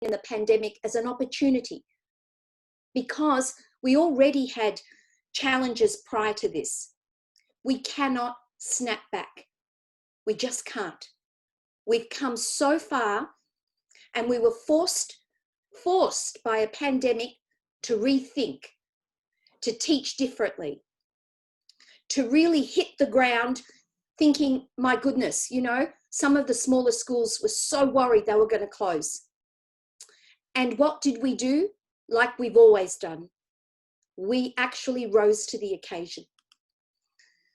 in the pandemic as an opportunity, because we already had challenges prior to this. We cannot snap back. We just can't. We've come so far, and we were forced by a pandemic to rethink, to teach differently, to really hit the ground thinking, my goodness, you know, some of the smaller schools were so worried they were going to close. And what did we do? Like we've always done. We actually rose to the occasion.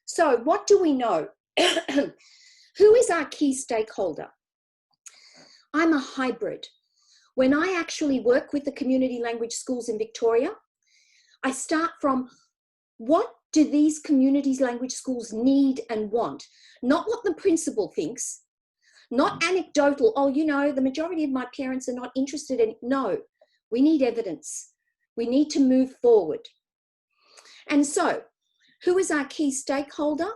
So what do we know? Who is our key stakeholder? I'm a hybrid. When I actually work with the community language schools in Victoria, I start from what do these community language schools need and want? Not what the principal thinks, not anecdotal, oh, you know, the majority of my parents are not interested in. No, we need evidence. We need to move forward. And so, who is our key stakeholder?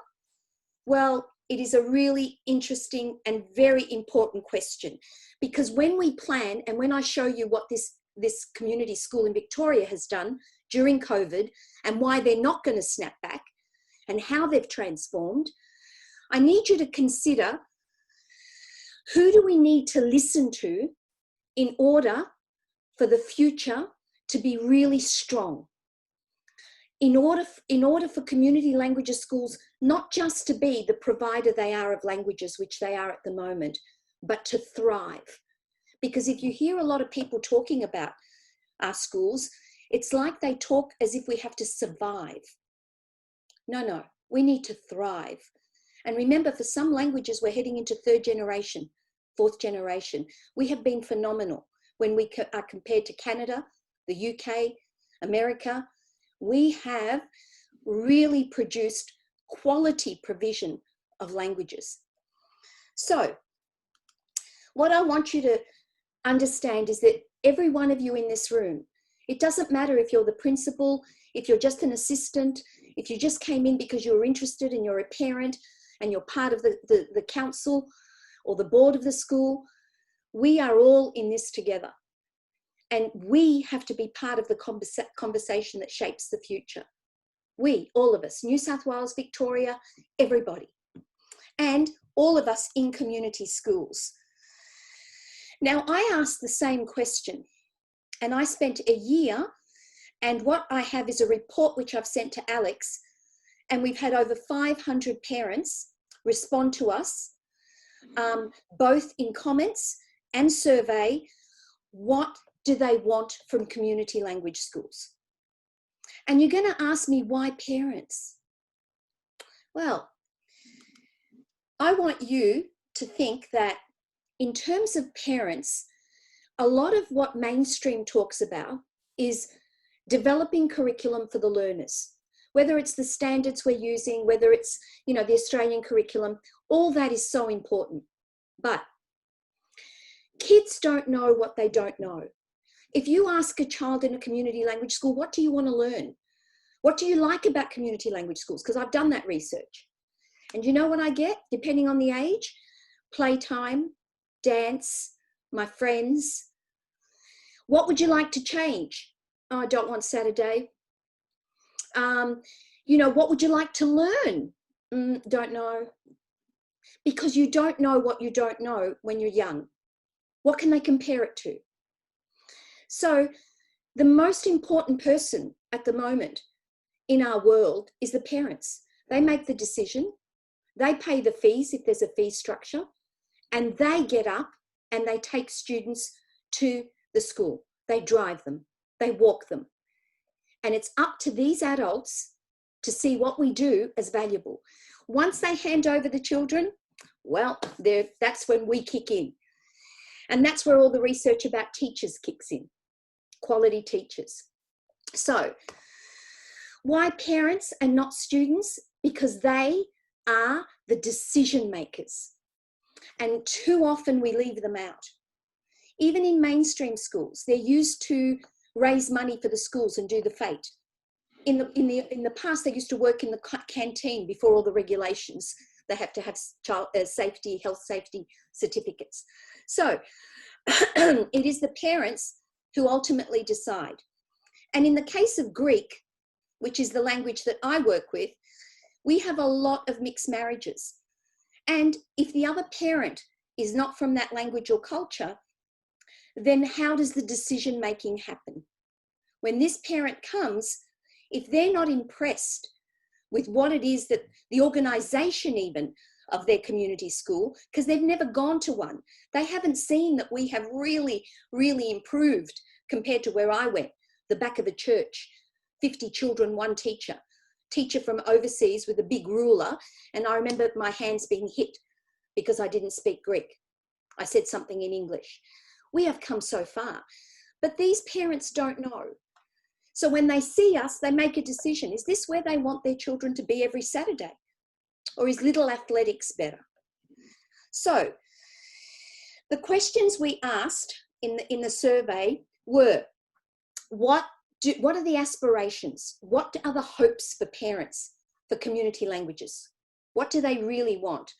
Well, it is a really interesting and very important question, because when we plan, and when I show you what this community school in Victoria has done during COVID and why they're not going to snap back and how they've transformed, I need you to consider, who do we need to listen to in order for the future to be really strong? In order for community languages schools not just to be the provider they are of languages, which they are at the moment, but to thrive. Because if you hear a lot of people talking about our schools, it's like they talk as if we have to survive. No, we need to thrive. And remember, for some languages, we're heading into third generation, fourth generation. We have been phenomenal when we are compared to Canada, the UK, America. We have really produced quality provision of languages. So what I want you to understand is that every one of you in this room, it doesn't matter if you're the principal, if you're just an assistant, if you just came in because you were interested and you're a parent and you're part of the council or the board of the school, we are all in this together. And we have to be part of the conversation that shapes the future. We, all of us, New South Wales, Victoria, everybody. And all of us in community schools. Now, I asked the same question, and I spent a year, and what I have is a report which I've sent to Alex, and we've had over 500 parents respond to us, both in comments and survey, what do they want from community language schools? And you're going to ask me, why parents? Well, I want you to think that in terms of parents, a lot of what mainstream talks about is developing curriculum for the learners, whether it's the standards we're using, whether it's, you know, the Australian curriculum, all that is so important. But kids don't know what they don't know. If you ask a child in a community language school, what do you want to learn? What do you like about community language schools? Because I've done that research. And you know what I get, depending on the age? Playtime, dance, my friends. What would you like to change? Oh, I don't want Saturday. You know, what would you like to learn? Don't know. Because you don't know what you don't know when you're young. What can they compare it to? So the most important person at the moment in our world is the parents. They make the decision. They pay the fees if there's a fee structure, and they get up and they take students to the school. They drive them, they walk them. And it's up to these adults to see what we do as valuable. Once they hand over the children, well, that's when we kick in. And that's where all the research about teachers kicks in, quality teachers. So why parents and not students? Because they are the decision makers. And too often we leave them out. Even in mainstream schools, they're used to raise money for the schools and do the fete. In the past, they used to work in the canteen before all the regulations. They have to have child safety, health safety certificates. So It is the parents who ultimately decide. And in the case of Greek, which is the language that I work with, we have a lot of mixed marriages. And if the other parent is not from that language or culture, then how does the decision making happen? When this parent comes, if they're not impressed with what it is that the organization even of their community school, because they've never gone to one, they haven't seen that we have really, really improved compared to where I went, the back of a church, 50 children, one teacher from overseas with a big ruler. And I remember my hands being hit because I didn't speak Greek. I said something in English. We have come so far, but these parents don't know. So when they see us, they make a decision. Is this where they want their children to be every Saturday? Or is little athletics better? So the questions we asked in the survey were, what are the aspirations? What are the hopes for parents for community languages? What do they really want?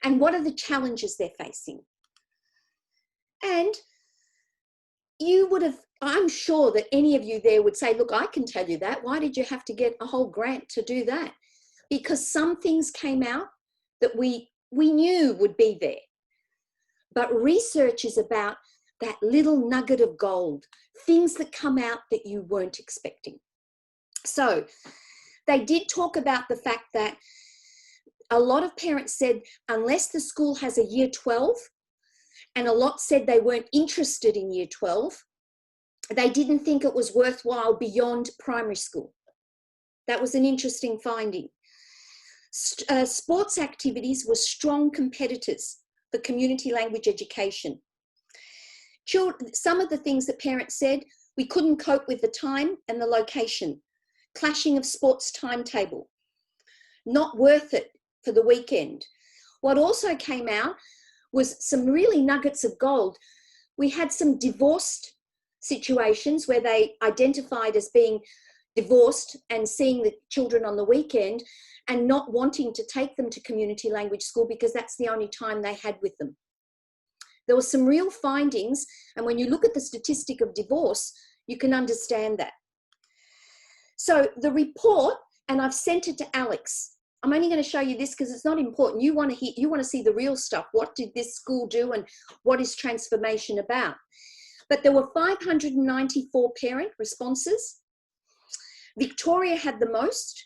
And what are the challenges they're facing? And you would have, I'm sure that any of you there would say, look, I can tell you that. Why did you have to get a whole grant to do that? Because some things came out that we knew would be there. But research is about that little nugget of gold, things that come out that you weren't expecting. So they did talk about the fact that a lot of parents said, unless the school has a year 12, and a lot said they weren't interested in year 12, they didn't think it was worthwhile beyond primary school. That was an interesting finding. Sports activities were strong competitors for community language education. Some of the things that parents said, we couldn't cope with the time and the location, clashing of sports timetable, not worth it for the weekend. What also came out was some really nuggets of gold. We had some divorced situations where they identified as being divorced and seeing the children on the weekend and not wanting to take them to community language school because that's the only time they had with them. There were some real findings, and when you look at the statistic of divorce, you can understand that. So the report, and I've sent it to Alex. I'm only going to show you this because it's not important. You want to see the real stuff. What did this school do and what is transformation about? But there were 594 parent responses. Victoria had the most.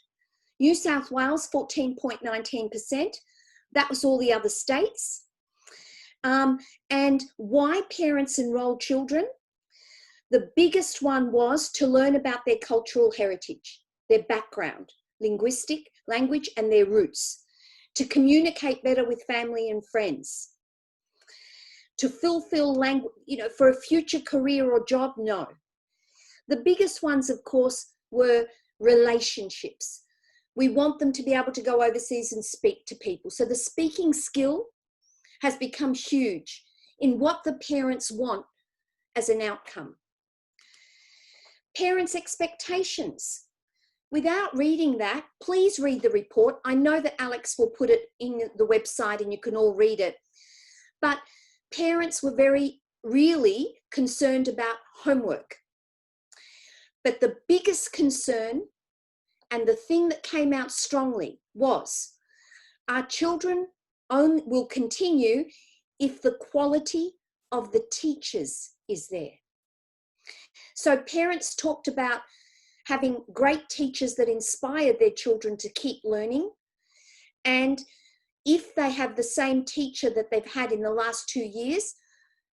New South Wales, 14.19%. That was all the other states. And why parents enroll children? The biggest one was to learn about their cultural heritage, their background, linguistic, language, and their roots, to communicate better with family and friends, to fulfill language, for a future career or job, no. The biggest ones, of course, were relationships. We want them to be able to go overseas and speak to people. So the speaking skill has become huge in what the parents want as an outcome. Parents' expectations. Without reading that, please read the report. I know that Alex will put it in the website and you can all read it. But parents were really concerned about homework. But the biggest concern and the thing that came out strongly was our children will continue if the quality of the teachers is there. So parents talked about having great teachers that inspired their children to keep learning. And if they have the same teacher that they've had in the last 2 years,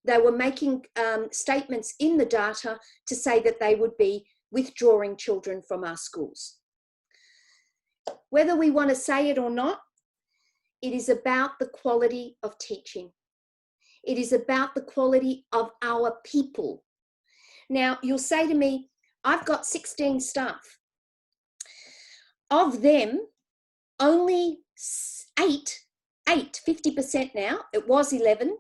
they were making statements in the data to say that they would be withdrawing children from our schools. Whether we want to say it or not, it is about the quality of teaching. It is about the quality of our people. Now, you'll say to me, I've got 16 staff. Of them, only 50% now, it was 11,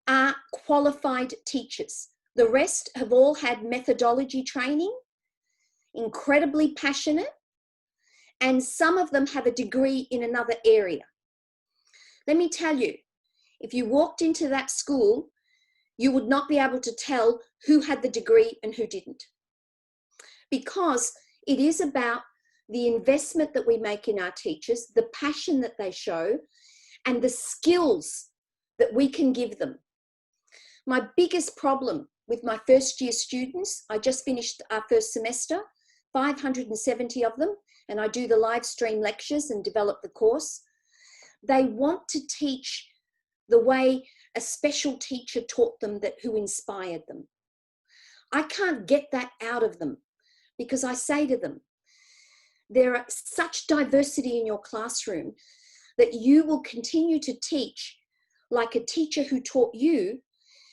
are qualified teachers. The rest have all had methodology training, incredibly passionate, and some of them have a degree in another area. Let me tell you, if you walked into that school, you would not be able to tell who had the degree and who didn't. Because it is about the investment that we make in our teachers, the passion that they show, and the skills that we can give them. My biggest problem with my first year students, I just finished our first semester, 570 of them, and I do the live stream lectures and develop the course. They want to teach the way a special teacher taught them, that who inspired them. I can't get that out of them, because I say to them, there are such diversity in your classroom that you will continue to teach like a teacher who taught you.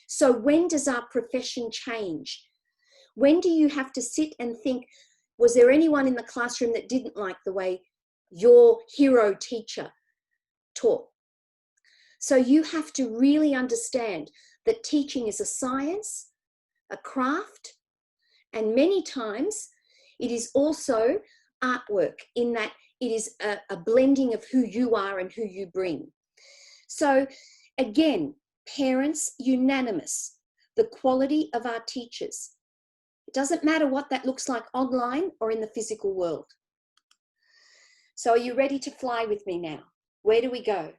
So when does our profession change? When do you have to sit and think, was there anyone in the classroom that didn't like the way your hero teacher taught? So you have to really understand that teaching is a science, a craft, and many times it is also artwork, in that it is a blending of who you are and who you bring. So again, parents, unanimous, the quality of our teachers. It doesn't matter what that looks like online or in the physical world. So are you ready to fly with me now? Where do we go?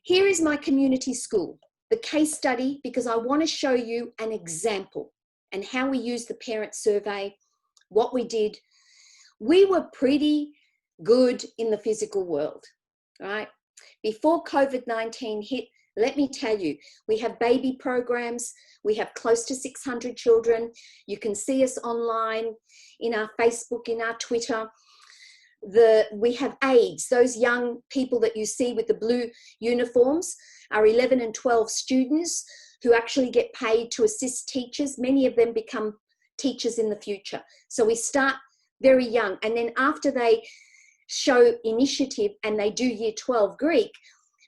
Here is my community school, the case study, because I want to show you an example and how we use the parent survey, what we did. We were pretty good in the physical world, right? Before COVID-19 hit, let me tell you, we have baby programs. We have close to 600 children. You can see us online, in our Facebook, in our Twitter. We have aides, those young people that you see with the blue uniforms, are 11 and 12 students who actually get paid to assist teachers. Many of them become teachers in the future. So we start very young, and then after they show initiative and they do year 12 Greek,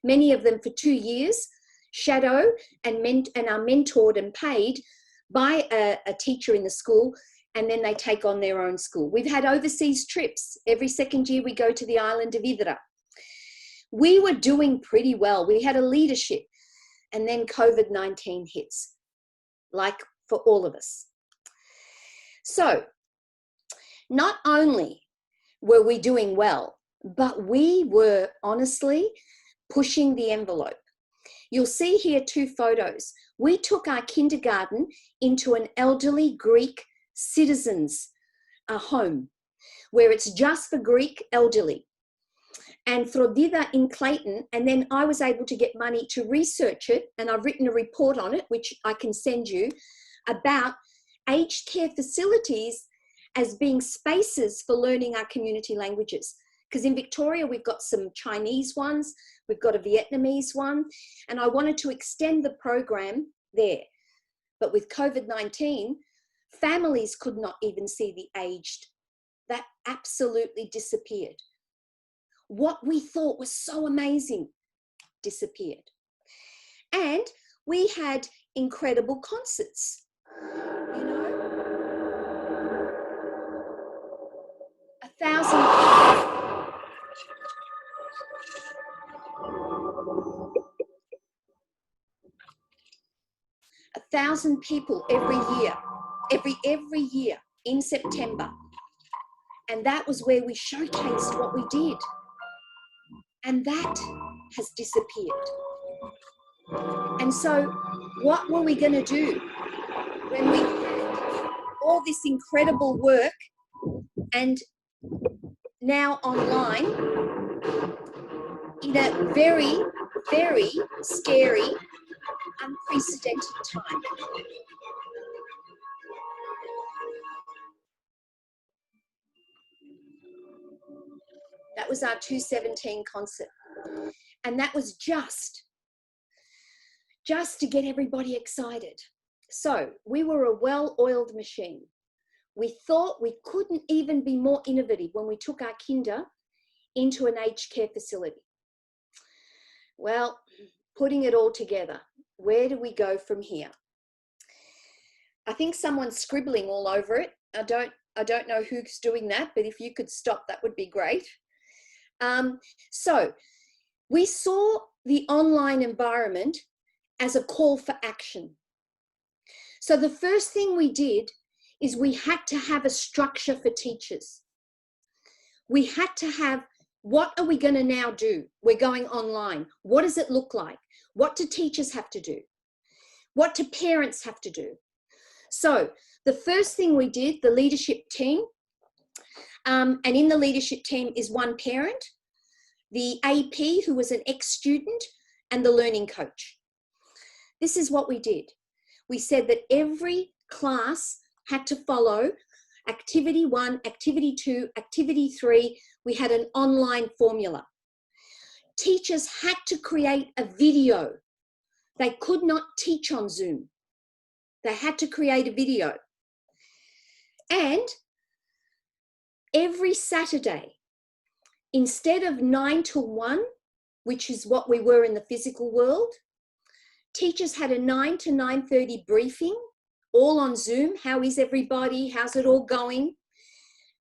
many of them for 2 years shadow and are mentored and paid by a teacher in the school, and then they take on their own school. We've had overseas trips. Every second year we go to the island of Idra. We were doing pretty well. We had a leadership, and then COVID-19 hits, like for all of us. So not only were we doing well, but we were honestly pushing the envelope. You'll see here 2 photos. We took our kindergarten into an elderly Greek citizens' home, where it's just for Greek elderly. And Frodida in Clayton, and then I was able to get money to research it, and I've written a report on it, which I can send you, about aged care facilities as being spaces for learning our community languages. Because in Victoria, we've got some Chinese ones, we've got a Vietnamese one, and I wanted to extend the program there. But with COVID-19, families could not even see the aged. That absolutely disappeared. What we thought was so amazing disappeared. And we had incredible concerts, you know. 1,000 people every year, every year in September. And that was where we showcased what we did. And that has disappeared. And so what were we going to do when we had all this incredible work and now online in a very, very scary, unprecedented time? That was our 217 concert. And that was just to get everybody excited. So we were a well-oiled machine. We thought we couldn't even be more innovative when we took our kinder into an aged care facility. Well, putting it all together, where do we go from here? I think someone's scribbling all over it. I don't know who's doing that, but if you could stop, that would be great. So we saw the online environment as a call for action. So the first thing we did is we had to have a structure for teachers. We had to have, what are we going to now do? We're going online. What does it look like? What do teachers have to do? What do parents have to do? So the first thing we did, the leadership team, and in the leadership team is one parent, the AP who was an ex-student, and the learning coach. This is what we did. We said that every class had to follow activity 1, activity 2, activity 3. We had an online formula. Teachers had to create a video. They could not teach on Zoom. They had to create a video. And every Saturday, instead of 9 till 1, which is what we were in the physical world, teachers had a 9 to 9:30 briefing, all on Zoom. How is everybody? How's it all going?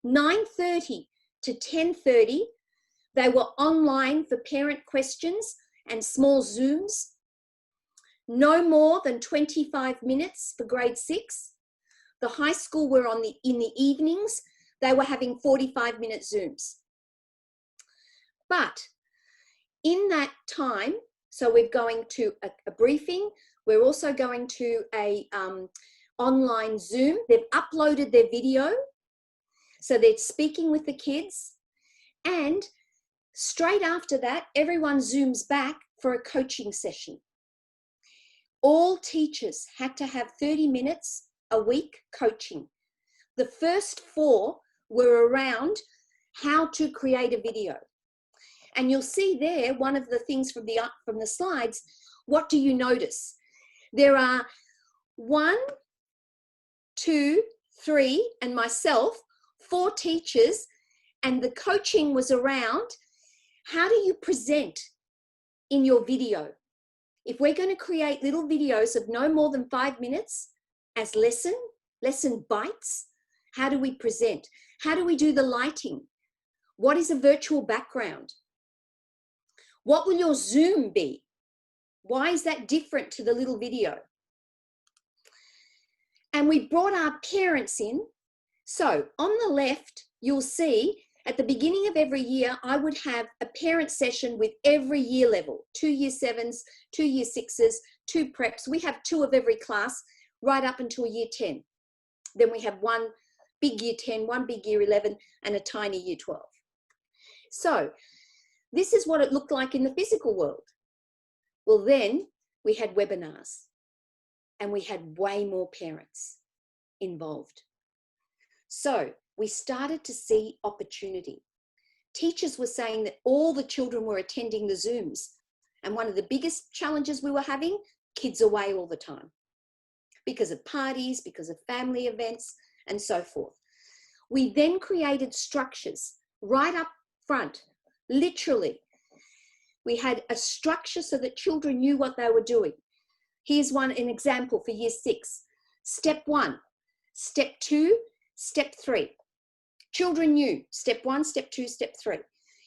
9:30 to 10:30, they were online for parent questions and small Zooms. No more than 25 minutes for grade 6. The high school were in the evenings. They were having 45-minute Zooms. But in that time, so we're going to a briefing. We're also going to a online Zoom. They've uploaded their video. So they're speaking with the kids. And straight after that, everyone Zooms back for a coaching session. All teachers had to have 30 minutes a week coaching. The first 4 were around how to create a video. And you'll see there, one of the things from the slides, what do you notice? There are 1, 2, 3, and myself, 4 teachers, and the coaching was around, how do you present in your video? If we're going to create little videos of no more than 5 minutes as lesson bites, how do we present? How do we do the lighting? What is a virtual background? What will your Zoom be? Why is that different to the little video? And we brought our parents in. So on the left, you'll see at the beginning of every year, I would have a parent session with every year level, 2 year 7s, 2 year 6s, 2 preps. We have 2 of every class right up until year 10. Then we have 1 big year 10, 1 big year 11, and a tiny year 12. So this is what it looked like in the physical world. Well, then we had webinars and we had way more parents involved. So we started to see opportunity. Teachers were saying that all the children were attending the Zooms. And one of the biggest challenges we were having, kids away all the time because of parties, because of family events, and so forth. We then created structures right up front, literally. We had a structure so that children knew what they were doing. Here's an example for year 6. Step 1, step 2, step 3. Children knew step 1, step 2, step 3.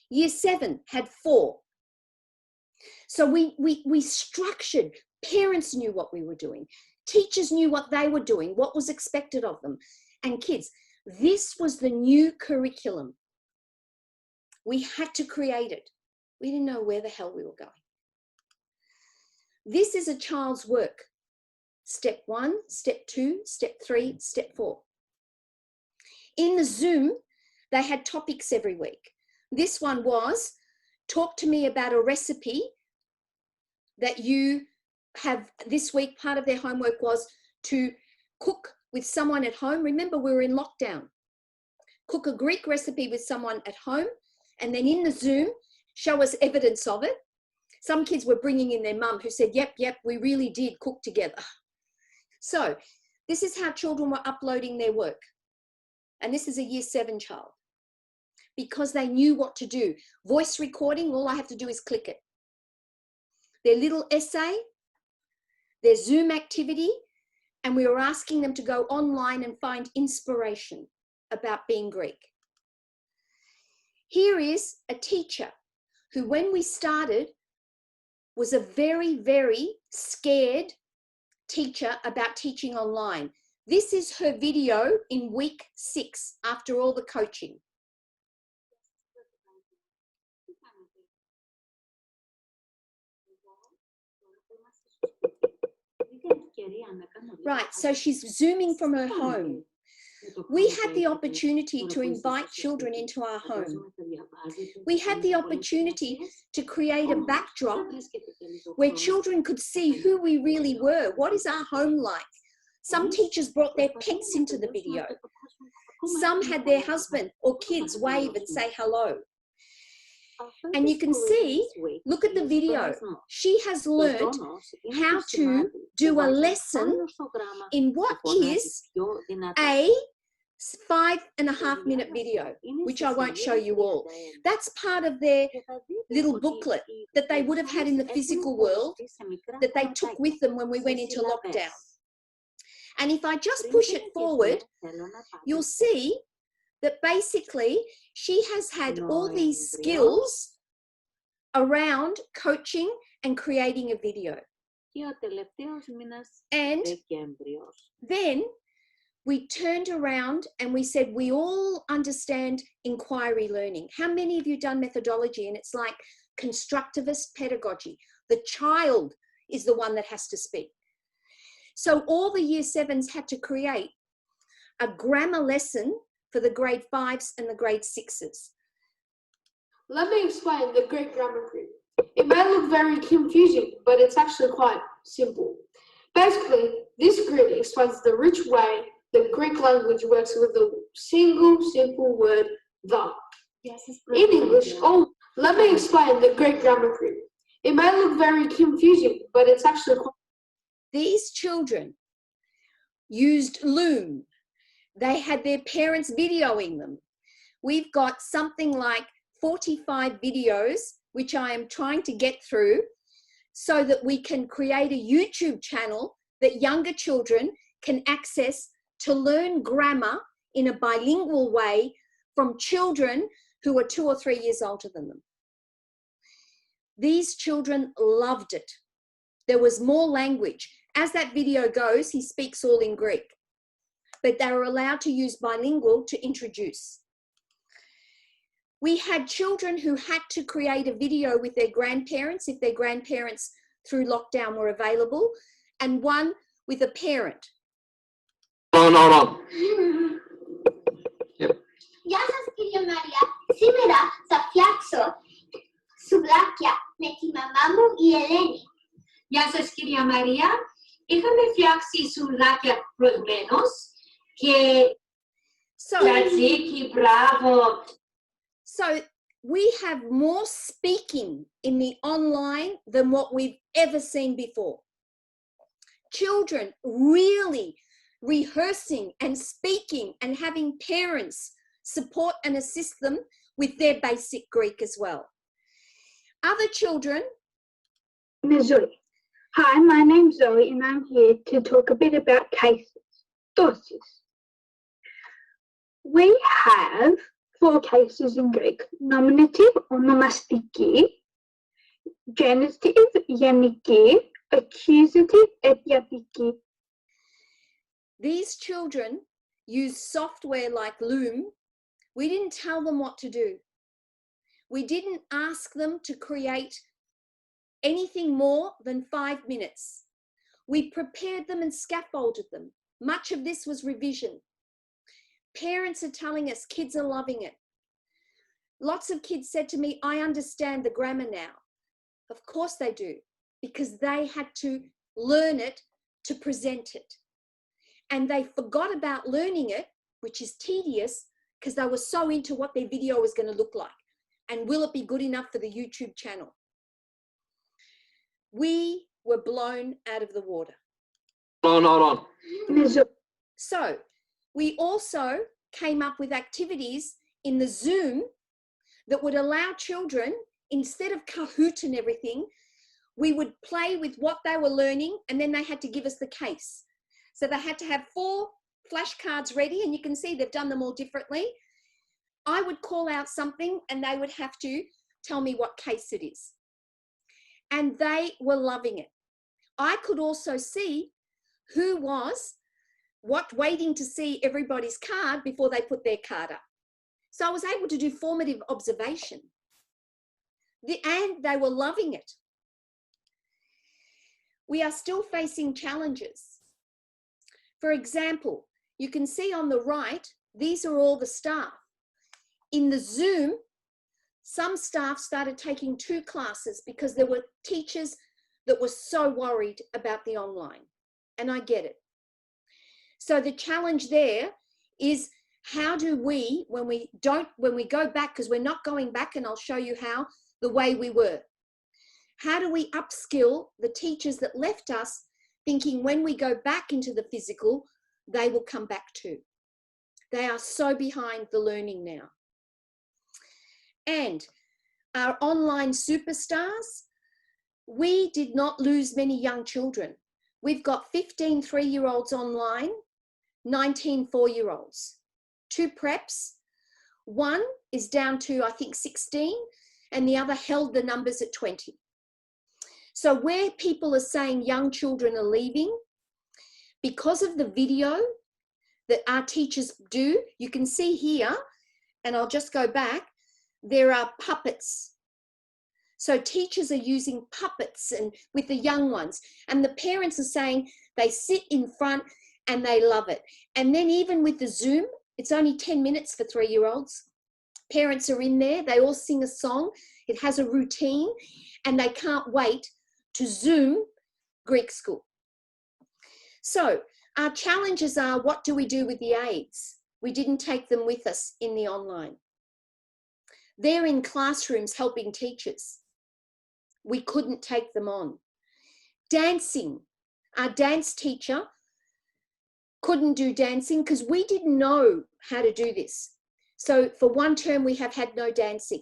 Year 7 had 4. So we structured. Parents knew what we were doing. Teachers knew what they were doing, what was expected of them. And kids, this was the new curriculum. We had to create it. We didn't know where the hell we were going. This is a child's work. Step 1, step 2, step 3, step 4. In the Zoom, they had topics every week. This one was, talk to me about a recipe that you have this week. Part of their homework was to cook with someone at home. Remember, we were in lockdown. Cook a Greek recipe with someone at home, and then in the Zoom, show us evidence of it. Some kids were bringing in their mum who said, yep, we really did cook together. So this is how children were uploading their work. And this is a year 7 child. Because they knew what to do. Voice recording, all I have to do is click it. Their little essay, their Zoom activity, and we were asking them to go online and find inspiration about being Greek. Here is a teacher who, when we started, was a very, very scared teacher about teaching online. This is her video in week 6 after all the coaching. Right, so she's Zooming from her home. We had the opportunity to invite children into our home. We had the opportunity to create a backdrop where children could see who we really were. What is our home like? Some teachers brought their pets into the video. Some had their husband or kids wave and say hello. And you can see, look at the video. She has learned how to do a lesson in what is a 5.5-minute video, which I won't show you all. That's part of their little booklet that they would have had in the physical world that they took with them when we went into lockdown. And if I just push it forward, you'll see that basically she has had all these skills around coaching and creating a video. And then we turned around and we said, we all understand inquiry learning. How many of you done methodology? And it's like constructivist pedagogy. The child is the one that has to speak. So all the year 7s had to create a grammar lesson for the grade 5s and the grade 6s. Let me explain the Greek grammar grid. It may look very confusing, but it's actually quite simple. Basically, this grid explains the rich way the Greek language works with a single simple word, the. In English, let me explain the Greek grammar grid. It may look very confusing, but it's actually quite... These children used Loom. They had their parents videoing them. We've got something like 45 videos, which I am trying to get through so that we can create a YouTube channel that younger children can access to learn grammar in a bilingual way from children who are 2 or 3 years older than them. These children loved it. There was more language. As that video goes, he speaks all in Greek, but they were allowed to use bilingual to introduce. We had children who had to create a video with their grandparents if their grandparents through lockdown were available, and one with a parent. No. Γεια σας κύριε Μαρία, σήμερα θα φτιάξω σουβλάκια με τη μαμά μου η Ελένη. Γεια σας κυρία Μαρία, είχαμε φτιάξει σουβλάκια προηγουμένως και τζατζίκι, μπράβο. So we have more speaking in the online than what we've ever seen before. Children really rehearsing and speaking and having parents support and assist them with their basic Greek as well. Other children. Zoe. Hi, my name's Zoe and I'm here to talk a bit about cases. Dosis. We have 4 cases in Greek. Nominative, ονομαστική, genitive, γενική, accusative, αιτιατική. These children use software like Loom. We didn't tell them what to do. We didn't ask them to create anything more than 5 minutes. We prepared them and scaffolded them. Much of this was revision. Parents are telling us kids are loving it. Lots of kids said to me, I understand the grammar now. Of course they do, because they had to learn it to present it. And they forgot about learning it, which is tedious, because they were so into what their video was going to look like. And will it be good enough for the YouTube channel? We were blown out of the water. Hold on. So we also came up with activities in the Zoom that would allow children, instead of Kahoot and everything, we would play with what they were learning, and then they had to give us the case. So they had to have 4 flashcards ready, and you can see they've done them all differently. I would call out something and they would have to tell me what case it is. And they were loving it. I could also see who was waiting to see everybody's card before they put their card up. So I was able to do formative observation. And they were loving it. We are still facing challenges. For example, you can see on the right, these are all the staff. In the Zoom, some staff started taking 2 classes because there were teachers that were so worried about the online. And I get it. So the challenge there is, how do we, when we go back, because we're not going back, and I'll show you how, the way we were. How do we upskill the teachers that left us, thinking when we go back into the physical, they will come back too. They are so behind the learning now. And our online superstars, we did not lose many young children. We've got 15 3-year-olds online, 19 4-year-olds, 2 preps. One is down to, I think, 16, and the other held the numbers at 20. So where people are saying young children are leaving, because of the video that our teachers do, you can see here, and I'll just go back, there are puppets. So teachers are using puppets and with the young ones, and the parents are saying they sit in front and they love it. And then even with the Zoom, it's only 10 minutes for 3-year-olds. Parents are in there, they all sing a song, it has a routine, and they can't wait to Zoom Greek school. So our challenges are, what do we do with the aides? We didn't take them with us in the online. They're in classrooms helping teachers. We couldn't take them on. Dancing. Our dance teacher couldn't do dancing because we didn't know how to do this. So for one term, we have had no dancing.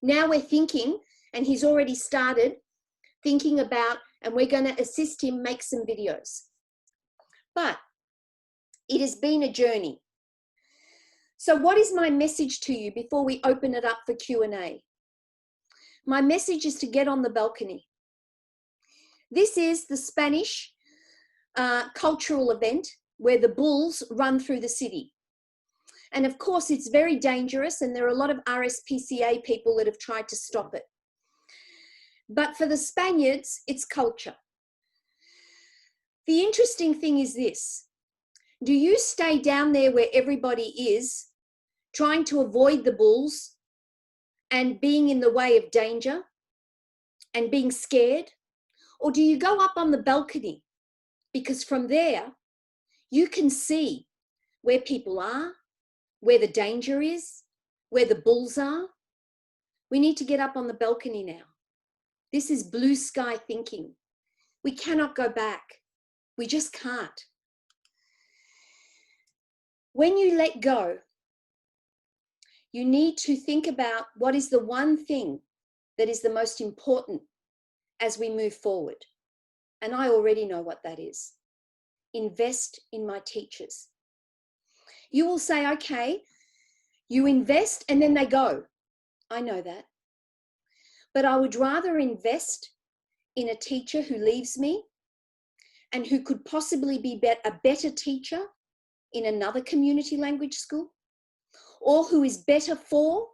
Now we're thinking, and he's already started thinking about, and we're going to assist him make some videos. But it has been a journey. So what is my message to you before we open it up for Q&A? My message is to get on the balcony. This is the Spanish cultural event where the bulls run through the city. And of course, it's very dangerous, and there are a lot of RSPCA people that have tried to stop it. But for the Spaniards, it's culture. The interesting thing is this: do you stay down there where everybody is, trying to avoid the bulls and being in the way of danger and being scared? Or do you go up on the balcony? Because from there, you can see where people are, where the danger is, where the bulls are. We need to get up on the balcony now. This is blue sky thinking. We cannot go back. We just can't. When you let go, you need to think about what is the one thing that is the most important as we move forward. And I already know what that is. Invest in my teachers. You will say, okay, you invest and then they go. I know that. But I would rather invest in a teacher who leaves me and who could possibly be a better teacher in another community language school, or who is better for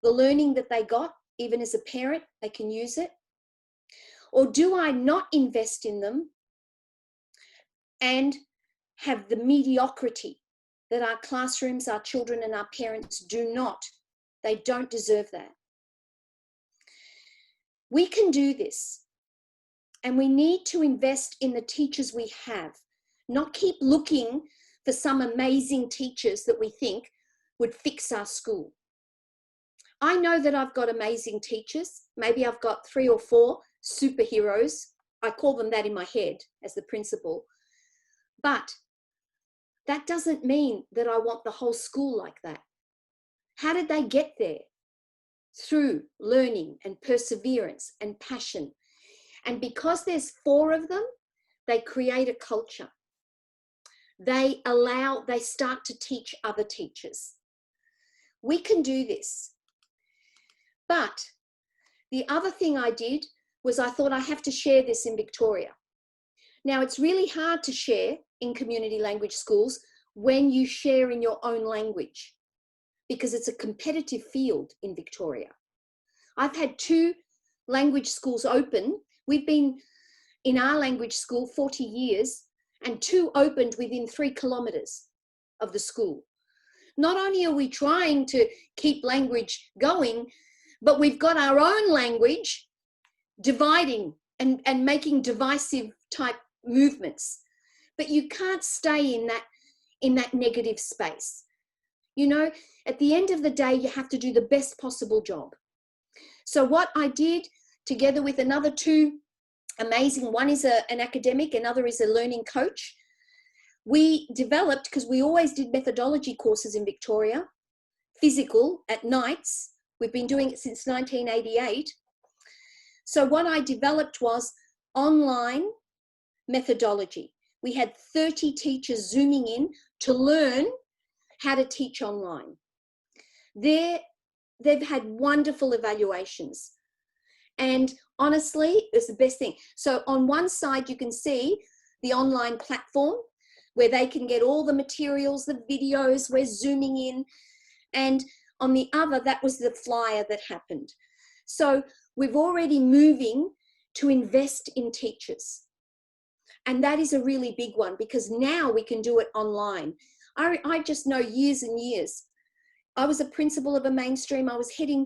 the learning that they got, even as a parent, they can use it? Or do I not invest in them and have the mediocrity that our classrooms, our children and our parents do not? They don't deserve that. We can do this, and we need to invest in the teachers we have, not keep looking for some amazing teachers that we think would fix our school. I know that I've got amazing teachers. Maybe I've got 3 or 4 superheroes. I call them that in my head as the principal. But that doesn't mean that I want the whole school like that. How did they get there? Through learning and perseverance and passion. And because there's 4 of them, they create a culture. They start to teach other teachers. We can do this. But the other thing I did was I thought I have to share this in Victoria. Now, it's really hard to share in community language schools when you share in your own language, because it's a competitive field in Victoria. I've had 2 language schools open. We've been in our language school 40 years, and 2 opened within 3 kilometres of the school. Not only are we trying to keep language going, but we've got our own language dividing and making divisive type movements. But you can't stay in that negative space. You know, at the end of the day, you have to do the best possible job. So what I did, together with another 2 amazing, one is an academic, another is a learning coach, we developed, because we always did methodology courses in Victoria, physical at nights. We've been doing it since 1988. So what I developed was online methodology. We had 30 teachers Zooming in to learn how to teach online. They've had wonderful evaluations. And honestly, it's the best thing. So on one side, you can see the online platform where they can get all the materials, the videos, we're Zooming in. And on the other, that was the flyer that happened. So we've already moving to invest in teachers. And that is a really big one, because now we can do it online. I just know years and years. I was a principal of a mainstream. I was heading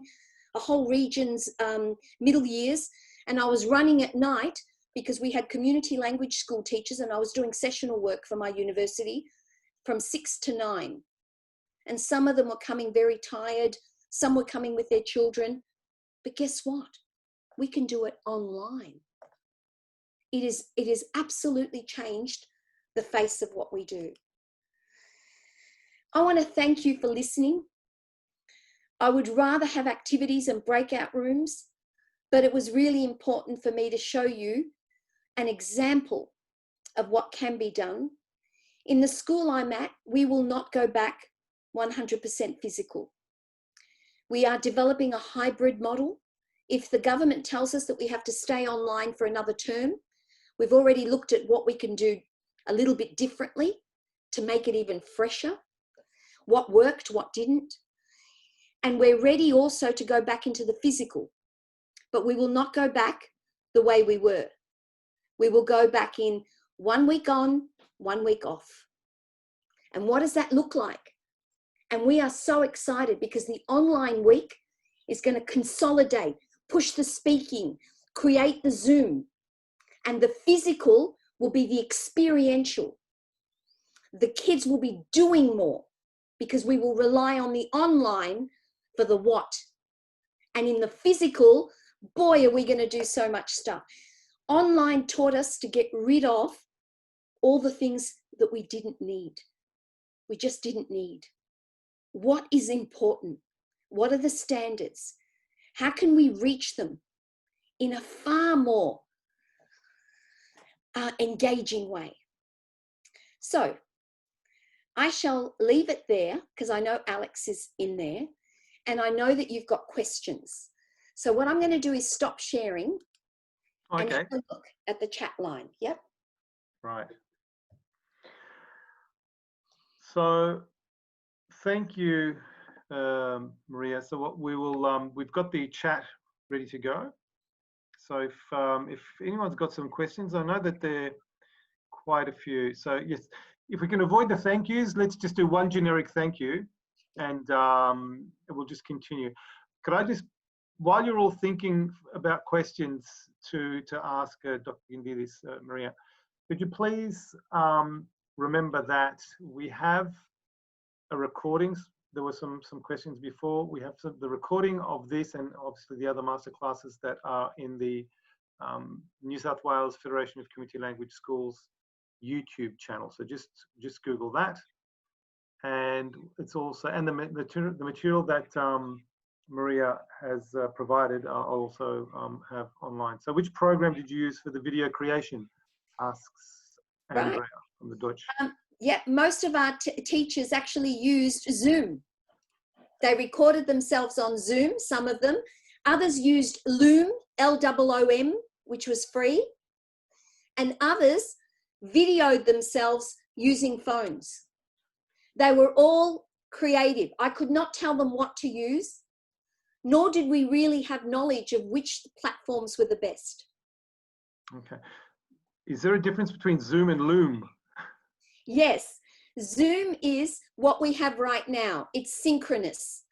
a whole region's middle years, and I was running at night because we had community language school teachers, and I was doing sessional work for my university from 6 to 9. And some of them were coming very tired. Some were coming with their children. But guess what? We can do it online. It is absolutely changed the face of what we do. I want to thank you for listening. I would rather have activities and breakout rooms, but it was really important for me to show you an example of what can be done. In the school I'm at, we will not go back 100% physical. We are developing a hybrid model. If the government tells us that we have to stay online for another term, we've already looked at what we can do a little bit differently to make it even fresher. What worked, what didn't. And we're ready also to go back into the physical, but we will not go back the way we were. We will go back in 1 week on, 1 week off. And what does that look like? And we are so excited because the online week is going to consolidate, push the speaking, create the Zoom, and the physical will be the experiential. The kids will be doing more because we will rely on the online for the what. And in the physical, boy, are we going to do so much stuff. Online taught us to get rid of all the things that we didn't need. We just didn't need. What is important? What are the standards? How can we reach them in a far more engaging way? So I shall leave it there because I know Alex is in there and I know that you've got questions. So what I'm going to do is stop sharing and have a look at the chat line. Yep. Right. So thank you, Maria. So what we will, we've got the chat ready to go. So if anyone's got some questions, I know that there are quite a few. So yes, if we can avoid the thank yous, let's just do one generic thank you, and we'll just continue. Could I just, while you're all thinking about questions to ask Dr. Gindidis, Maria, could you please remember that we have a recording. There were some questions before. We have the recording of this and obviously the other masterclasses that are in the New South Wales Federation of Community Language Schools YouTube channel. So just Google that, and it's also, and the material that Maria has provided I'll also have online. So which program did you use for the video creation? Asks Andrea from the Deutsch. Yeah, most of our teachers actually used Zoom. They recorded themselves on Zoom, some of them. Others used Loom, L-O-O-M, which was free. And others videoed themselves using phones. They were all creative. I could not tell them what to use, nor did we really have knowledge of which platforms were the best. Okay. Is there a difference between Zoom and Loom? Yes, Zoom is what we have right now. It's synchronous.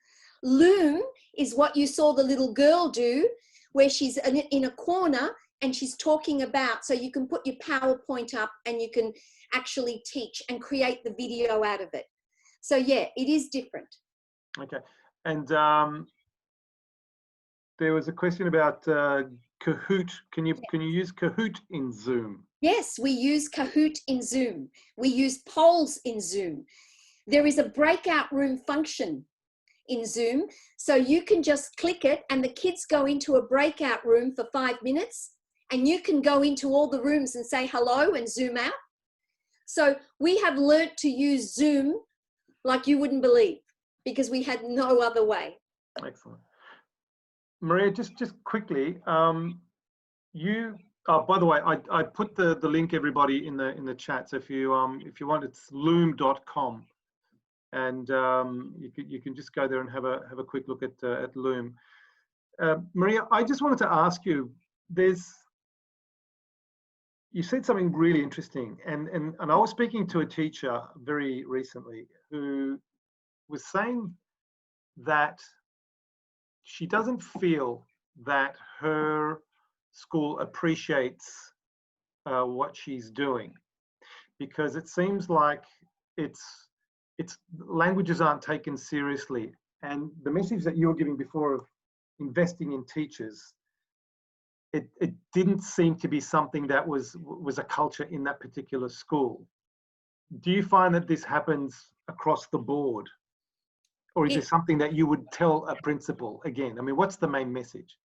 Loom is what you saw the little girl do, where she's in a corner and she's talking about, so you can put your PowerPoint up and you can actually teach and create the video out of it. So yeah, it is different. Okay. And there was a question about Kahoot. Can you use Kahoot in Zoom? Yes, we use Kahoot in Zoom. We use polls in Zoom. There is a breakout room function in Zoom. So you can just click it and the kids go into a breakout room for 5 minutes and you can go into all the rooms and say hello and zoom out. So we have learnt to use Zoom like you wouldn't believe, because we had no other way. Excellent. Maria, just quickly, you, by the way, I put the link, everybody, in the chat. So if you want, it's loom.com, and you can just go there and have a quick look at Loom. Maria, I just wanted to ask you, you said something really interesting, and I was speaking to a teacher very recently who was saying that she doesn't feel that her school appreciates what she's doing, because it seems like it's languages aren't taken seriously. And the message that you were giving before of investing in teachers, it didn't seem to be something that was a culture in that particular school. Do you find that this happens across the board? Or is there something that you would tell a principal again? I mean, what's the main message?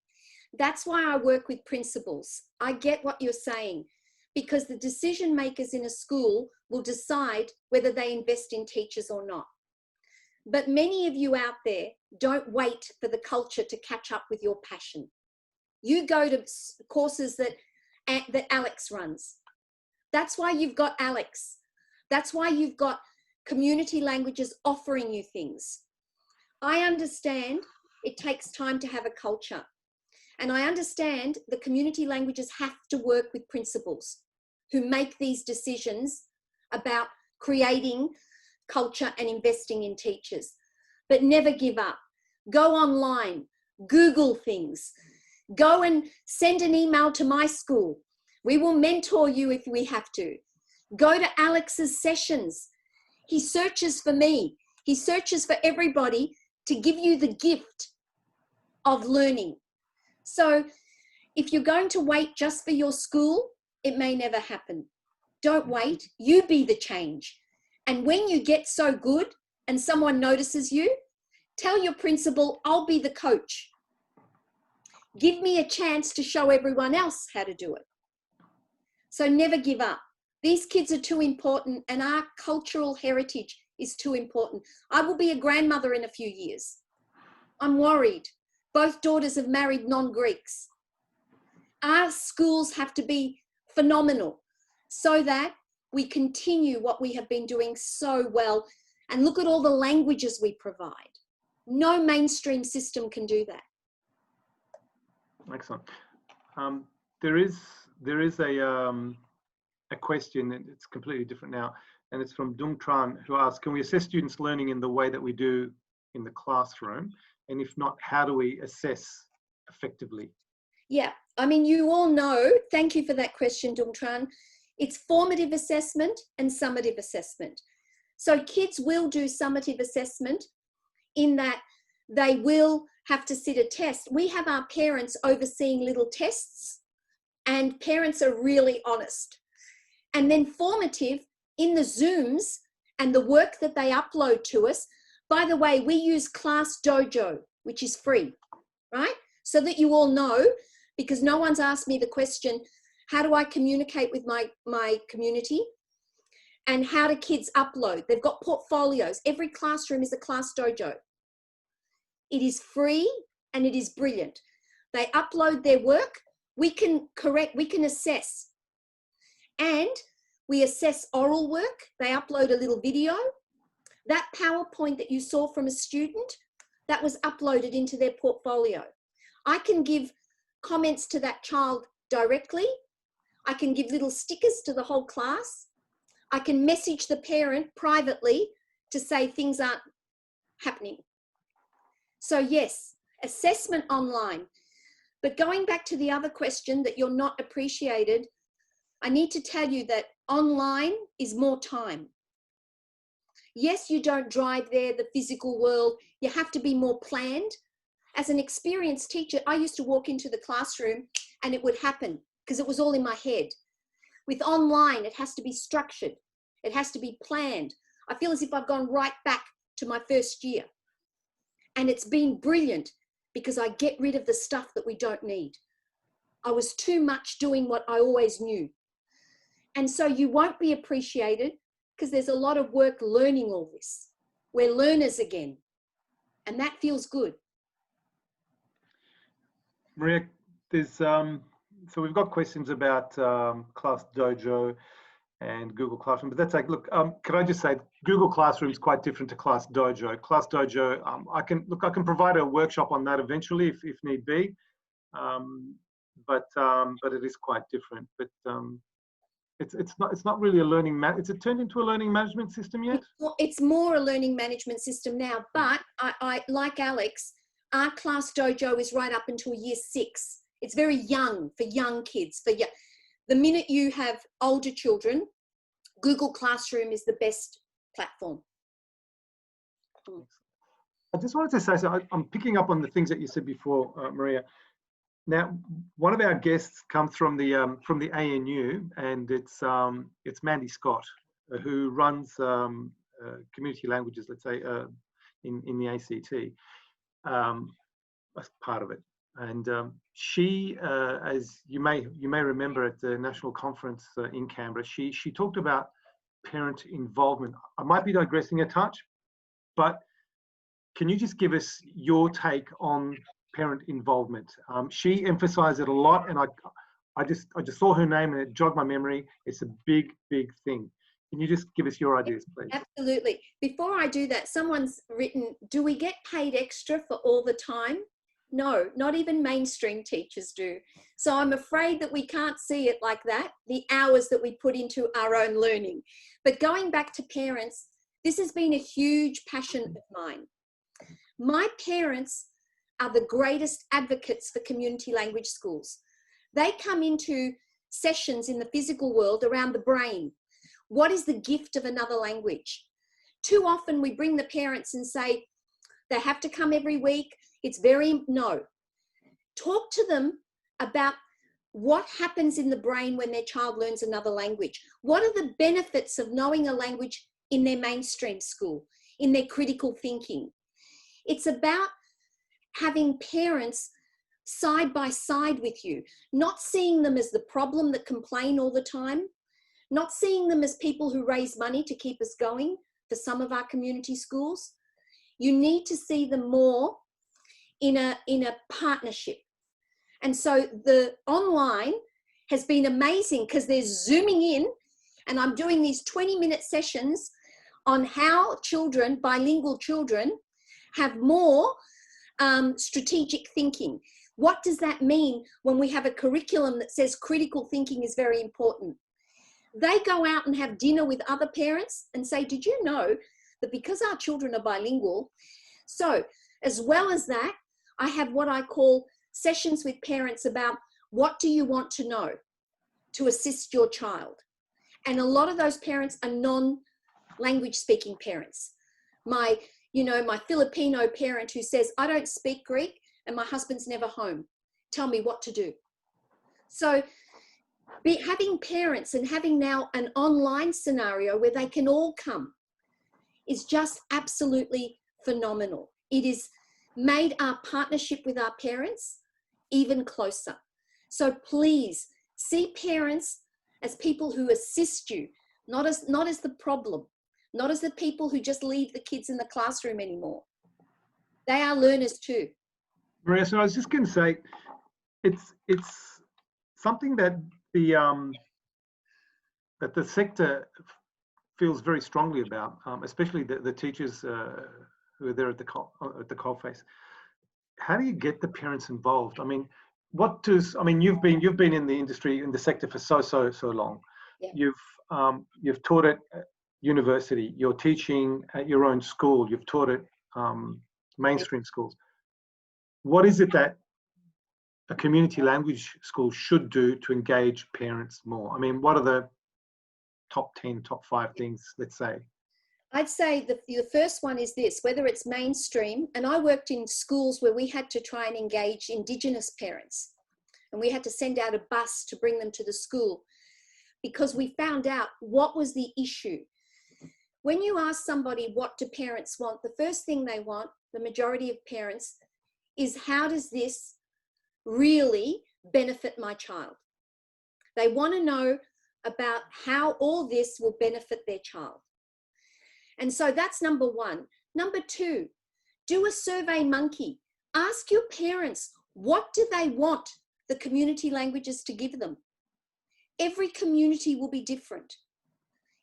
That's why I work with principals. I get what you're saying, because the decision makers in a school will decide whether they invest in teachers or not. But many of you out there don't wait for the culture to catch up with your passion. You go to courses that Alex runs. That's why you've got Alex. That's why you've got community languages offering you things. I understand it takes time to have a culture. And I understand the community languages have to work with principals who make these decisions about creating culture and investing in teachers. But never give up. Go online, Google things. Go and send an email to my school. We will mentor you if we have to. Go to Alex's sessions. He searches for me. He searches for everybody to give you the gift of learning. So if you're going to wait just for your school, it may never happen. Don't wait. You be the change. And when you get so good and someone notices you, tell your principal, I'll be the coach. Give me a chance to show everyone else how to do it. So never give up. These kids are too important, and our cultural heritage is too important. I will be a grandmother in a few years. I'm worried. Both daughters have married non-Greeks. Our schools have to be phenomenal so that we continue what we have been doing so well. And look at all the languages we provide. No mainstream system can do that. Excellent. There is a question, and it's completely different now, and it's from Dung Tran, who asks, can we assess students' learning in the way that we do in the classroom? And if not, how do we assess effectively? Yeah, I mean, you all know, thank you for that question, Dung Tran. It's formative assessment and summative assessment. So kids will do summative assessment in that they will have to sit a test. We have our parents overseeing little tests, and parents are really honest. And then formative, in the Zooms and the work that they upload to us. By the way, we use Class Dojo, which is free, right? So that you all know, because no one's asked me the question, how do I communicate with my community? And how do kids upload? They've got portfolios. Every classroom is a Class Dojo. It is free and it is brilliant. They upload their work. We can correct, we can assess. And We assess oral work. They upload a little video. That PowerPoint that you saw from a student, that was uploaded into their portfolio. I can give comments to that child directly. I can give little stickers to the whole class. I can message the parent privately to say things aren't happening. So yes, assessment online. But going back to the other question that you're not appreciated, I need to tell you that online is more time. Yes, you don't drive there, the physical world. You have to be more planned. As an experienced teacher, I used to walk into the classroom and it would happen because it was all in my head. With online, it has to be structured. It has to be planned. I feel as if I've gone right back to my first year. And it's been brilliant because I get rid of the stuff that we don't need. I was too much doing what I always knew. And so you won't be appreciated because there's a lot of work learning all this. We're learners again. And that feels good. Maria, there's so we've got questions about Class Dojo and Google Classroom, but that's like, look, can I just say Google Classroom is quite different to Class Dojo. Class Dojo, I can provide a workshop on that eventually if need be, but it is quite different. But it's not really a learning is it turned into a learning management system yet? It's more a learning management system now, but I like Alex, our Class Dojo is right up until year 6. It's very young for young kids. The minute you have older children, Google Classroom is the best platform. I just wanted to say, so I'm picking up on the things that you said before, Maria. Now, one of our guests comes from the ANU, and it's Mandy Scott, who runs community languages, let's say, in the ACT, as part of it. And she, as you may remember at the national conference in Canberra, she talked about parent involvement. I might be digressing a touch, but can you just give us your take on parent involvement? She emphasized it a lot, and I just saw her name and it jogged my memory. It's a big thing. Can you just give us your ideas, please? Absolutely. Before I do that, someone's written, do we get paid extra for all the time? No, not even mainstream teachers do. So I'm afraid that we can't see it like that, the hours that we put into our own learning. But going back to parents, this has been a huge passion of mine. My parents are the greatest advocates for community language schools. They come into sessions in the physical world around the brain. What is the gift of another language? Too often we bring the parents and say, they have to come every week. No. Talk to them about what happens in the brain when their child learns another language. What are the benefits of knowing a language in their mainstream school, in their critical thinking? It's about having parents side by side with you, not seeing them as the problem that complain all the time, not seeing them as people who raise money to keep us going for some of our community schools. You need to see them more in a partnership. And so the online has been amazing because they're zooming in, and I'm doing these 20-minute sessions on how children, bilingual children, have more strategic thinking. What does that mean when we have a curriculum that says critical thinking is very important? They go out and have dinner with other parents and say, did you know that because our children are bilingual? So as well as that, I have what I call sessions with parents about what do you want to know to assist your child? And a lot of those parents are non-language speaking parents. My Filipino parent who says, I don't speak Greek and my husband's never home. Tell me what to do. So having parents and having now an online scenario where they can all come is just absolutely phenomenal. It has made our partnership with our parents even closer. So please see parents as people who assist you, not as the problem, not as the people who just leave the kids in the classroom anymore. They are learners too. Maria, so I was just going to say, it's something that the that the sector feels very strongly about, especially the teachers who are there at the coalface. How do you get the parents involved? I mean, you've been in the industry, in the sector for so long. Yeah. You've taught at university. You're teaching at your own school. You've taught at mainstream schools. What is it that a community language school should do to engage parents more? I mean, what are the top 10, top 5 things, let's say? I'd say the first one is this, whether it's mainstream, and I worked in schools where we had to try and engage Indigenous parents, and we had to send out a bus to bring them to the school because we found out what was the issue. When you ask somebody what do parents want, the first thing they want, the majority of parents, is how does this really benefit my child? They want to know about how all this will benefit their child. And so that's number one. Number two, do a survey monkey. Ask your parents, what do they want the community languages to give them? Every community will be different.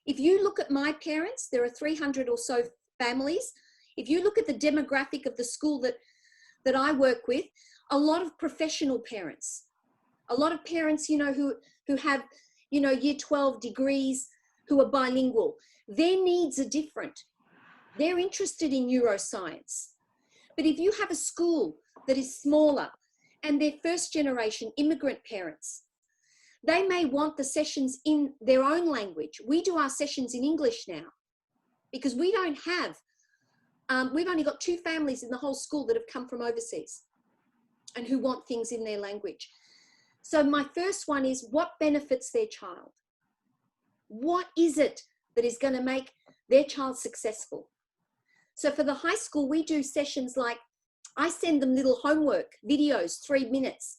If you look at my parents, there are 300 or so families. If you look at the demographic of the school that I work with, a lot of professional parents, a lot of parents, you know, who have, you know, year 12 degrees, who are bilingual. Their needs are different. They're interested in neuroscience. But if you have a school that is smaller and they're first generation immigrant parents, they may want the sessions in their own language. We do our sessions in English now because we don't have, we've only got 2 families in the whole school that have come from overseas and who want things in their language. So my first one is, what benefits their child? What is it that is going to make their child successful? So for the high school, we do sessions like, I send them little homework videos, 3 minutes,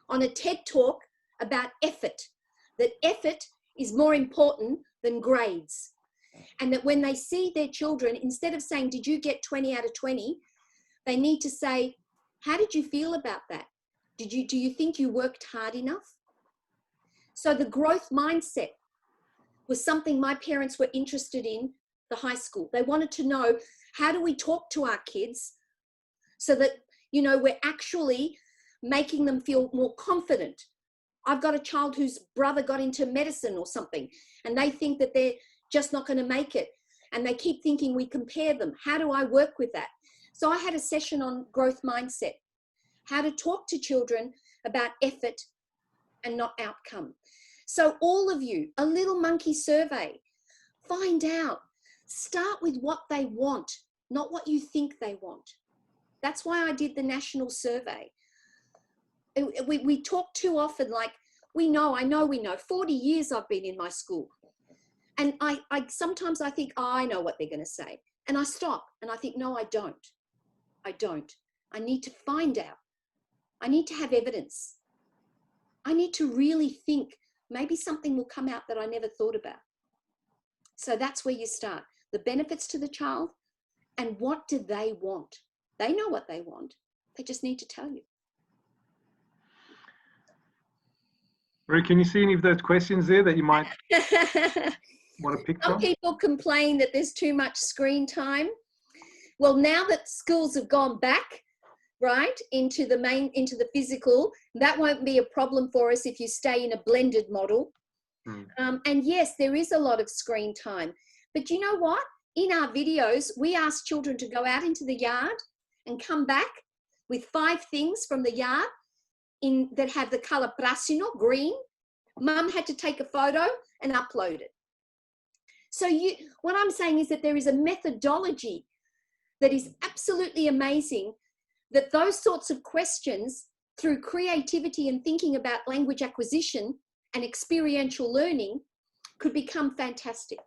on a TED talk about effort, that effort is more important than grades. And that when they see their children, instead of saying, did you get 20 out of 20? They need to say, how did you feel about that? Do you think you worked hard enough? So the growth mindset was something my parents were interested in, the high school. They wanted to know, how do we talk to our kids so that, you know, we're actually making them feel more confident. I've got a child whose brother got into medicine or something, and they think that they're just not going to make it. And they keep thinking we compare them. How do I work with that? So I had a session on growth mindset, how to talk to children about effort and not outcome. So all of you, a little monkey survey, find out, start with what they want, not what you think they want. That's why I did the national survey. We talk too often like, I know, 40 years I've been in my school. And I sometimes I think, oh, I know what they're going to say. And I stop and I think, no, I don't. I need to find out. I need to have evidence. I need to really think, maybe something will come out that I never thought about. So that's where you start. The benefits to the child and what do they want? They know what they want. They just need to tell you. Marie, can you see any of those questions there that you might want to pick from? Some people complain that there's too much screen time. Well, now that schools have gone back, right, into the physical, that won't be a problem for us if you stay in a blended model. And yes, there is a lot of screen time. But you know what? In our videos, we ask children to go out into the yard and come back with 5 things from the yard that have the color prasino, green. Mum had to take a photo and upload it. So what I'm saying is that there is a methodology that is absolutely amazing, that those sorts of questions, through creativity and thinking about language acquisition and experiential learning, could become fantastic.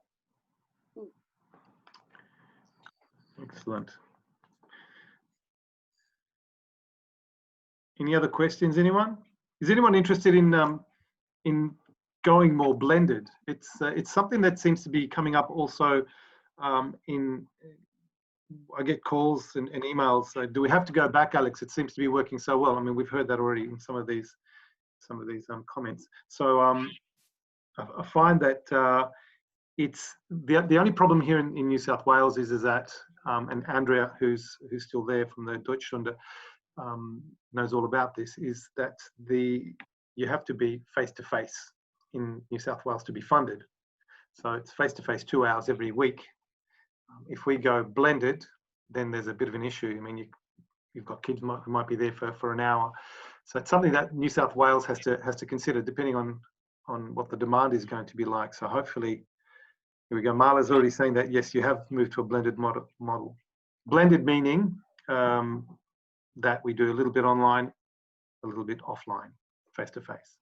Excellent. Any other questions, anyone? Is anyone interested in going more blended? It's something that seems to be coming up also I get calls and emails. Do we have to go back, Alex? It seems to be working so well. I mean, we've heard that already in some of these comments. So I find that it's the only problem here in New South Wales is that, and Andrea, who's still there from the Deutschstunde, knows all about this, is that you have to be face-to-face in New South Wales to be funded. So it's face-to-face 2 hours every week. If we go blended, then there's a bit of an issue. I mean, you've got kids who might be there for an hour. So it's something that New South Wales has to consider, depending on what the demand is going to be like. So hopefully, here we go. Marla's already saying that, yes, you have moved to a blended model. Blended meaning that we do a little bit online, a little bit offline, face-to-face.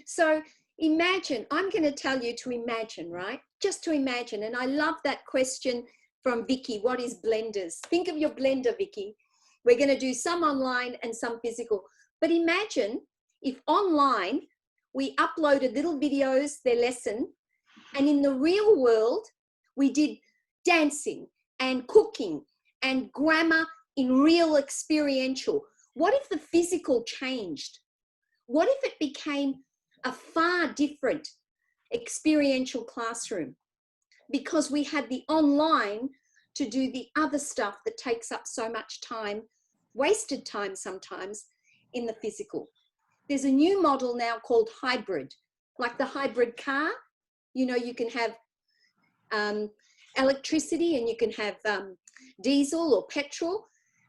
So imagine, I'm going to tell you to imagine, right? Just to imagine. And I love that question from Vicky. What is blenders? Think of your blender, Vicky. We're going to do some online and some physical. But imagine if online we uploaded little videos, their lesson, and in the real world, we did dancing and cooking and grammar in real experiential. What if the physical changed? What if it became a far different experiential classroom? Because we had the online to do the other stuff that takes up so much time, wasted time sometimes, in the physical. There's a new model now called hybrid, like the hybrid car. You know, you can have electricity and you can have diesel or petrol.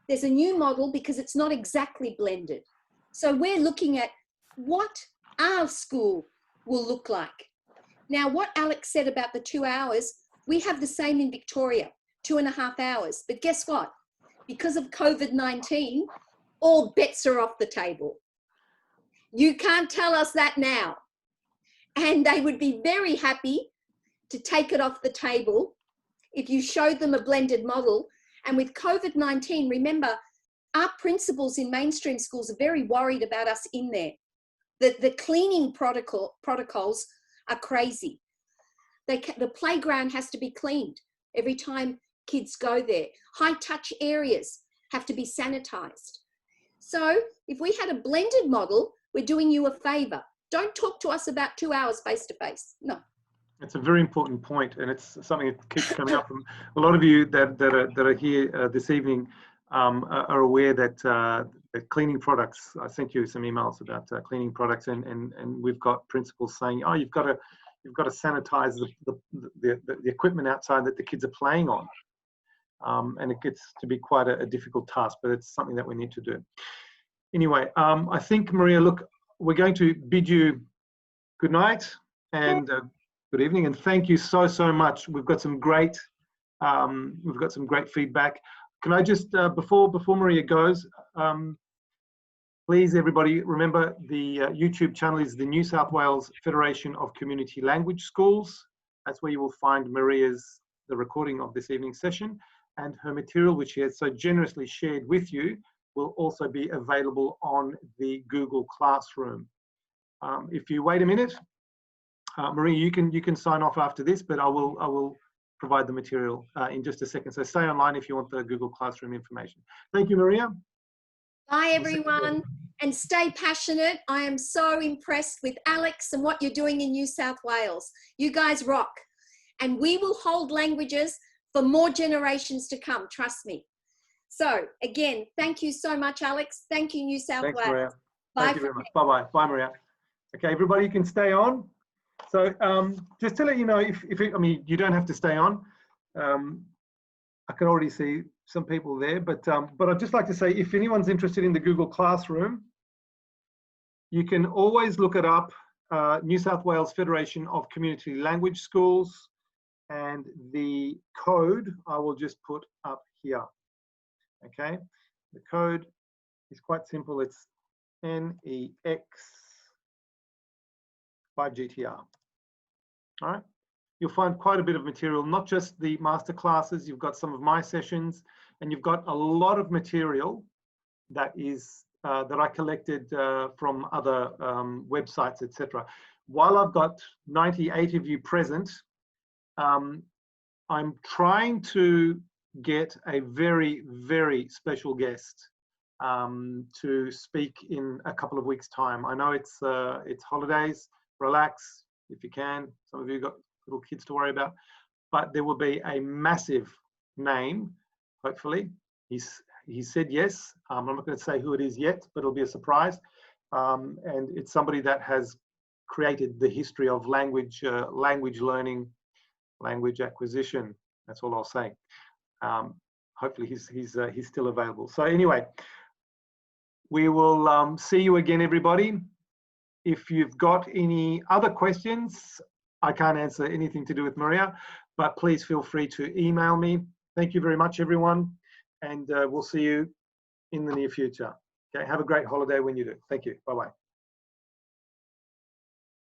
There's a new model because it's not exactly blended. So we're looking at what our school will look like. Now, what Alex said about the 2 hours, we have the same in Victoria, 2.5 hours. But guess what? Because of COVID-19, all bets are off the table. You can't tell us that now. And they would be very happy to take it off the table if you showed them a blended model. And with COVID-19, remember, our principals in mainstream schools are very worried about us in there. The cleaning protocols are crazy. The playground has to be cleaned every time kids go there. High touch areas have to be sanitized. So if we had a blended model, we're doing you a favor. Don't talk to us about 2 hours face-to-face. No. It's a very important point, and it's something that keeps coming up from a lot of you that are here this evening. Are aware that cleaning products, I sent you some emails about cleaning products, and we've got principals saying, oh, you've got to sanitize the equipment outside that the kids are playing on, and it gets to be quite a difficult task, but it's something that we need to do. Anyway, I think, Maria, look, we're going to bid you good night and good evening, and thank you so much. We've got some great feedback. Can I just, before Maria goes, please, everybody, remember the YouTube channel is the New South Wales Federation of Community Language Schools. That's where you will find the recording of this evening's session, and her material, which she has so generously shared with you, will also be available on the Google Classroom. If you wait a minute, Maria, you can sign off after this, but I will provide the material in just a second. So stay online if you want the Google Classroom information. Thank you, Maria. Bye, everyone, and stay passionate. I am so impressed with Alex and what you're doing in New South Wales. You guys rock. And we will hold languages for more generations to come, trust me. So, again, thank you so much, Alex. Thank you, New South Wales. Maria. Bye. Thank you very much. Bye-bye. Bye, Maria. Okay, everybody, you can stay on. So just to let you know, I mean, you don't have to stay on. I can already see some people there, but I'd just like to say, if anyone's interested in the Google Classroom, you can always look it up, New South Wales Federation of Community Language Schools, and the code I will just put up here. Okay, the code is quite simple. It's NEX 5GTR. All right, you'll find quite a bit of material, not just the master classes. You've got some of my sessions, and you've got a lot of material that is that I collected from other websites, etc. While I've got 98 of you present, I'm trying to get a very, very special guest to speak in a couple of weeks' time. I know it's holidays. Relax, if you can. Some of you got little kids to worry about, but there will be a massive name, hopefully. He said yes. I'm not going to say who it is yet, but it'll be a surprise. And it's somebody that has created the history of language learning, language acquisition. That's all I'll say. Hopefully he's still available. So anyway, we will see you again, everybody. If you've got any other questions, I can't answer anything to do with Maria, but please feel free to email me. Thank you very much, everyone, and we'll see you in the near future. Okay, have a great holiday when you do. Thank you. Bye-bye.